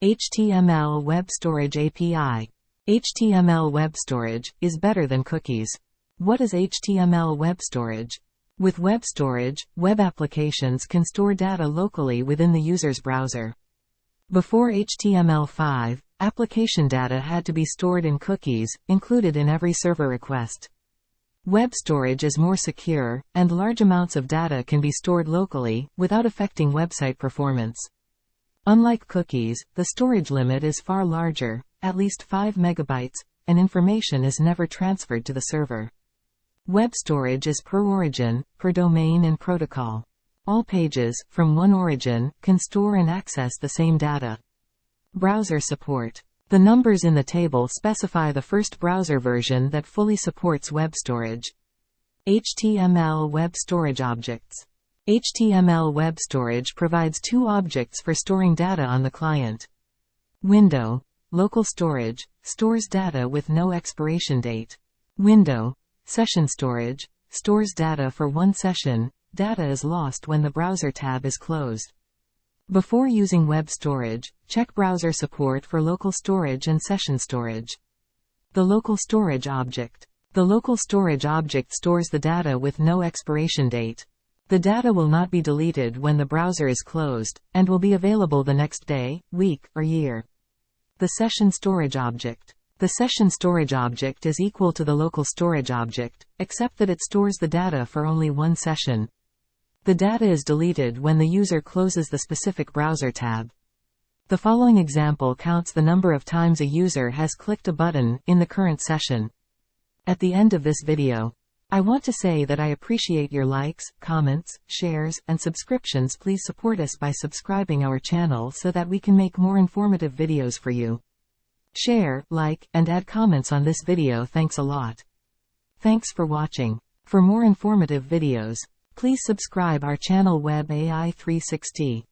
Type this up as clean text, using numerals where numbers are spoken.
HTML Web Storage API. HTML Web Storage is better than cookies. What is HTML Web Storage? With web storage, web applications can store data locally within the user's browser. Before HTML5, application data had to be stored in cookies, included in every server request. Web storage is more secure, and large amounts of data can be stored locally, without affecting website performance. Unlike cookies, the storage limit is far larger, at least 5 megabytes, and information is never transferred to the server. Web storage is per origin, per domain and protocol. All pages, from one origin, can store and access the same data. Browser support. The numbers in the table specify the first browser version that fully supports web storage. HTML Web Storage Objects. HTML Web Storage provides two objects for storing data on the client. Window. Local storage, stores data with no expiration date. Window. Session storage, stores data for one session. Data is lost when the browser tab is closed. Before using web storage, check browser support for local storage and session storage. The local storage object. The local storage object stores the data with no expiration date. The data will not be deleted when the browser is closed, and will be available the next day, week, or year. The session storage object. The session storage object is equal to the local storage object, except that it stores the data for only one session. The data is deleted when the user closes the specific browser tab. The following example counts the number of times a user has clicked a button in the current session. At the end of this video, I want to say that I appreciate your likes, comments, shares, and subscriptions. Please support us by subscribing our channel so that we can make more informative videos for you. Share, like, and add comments on this video. Thanks a lot. Thanks for watching. For more informative videos, please subscribe our channel Web AI 360.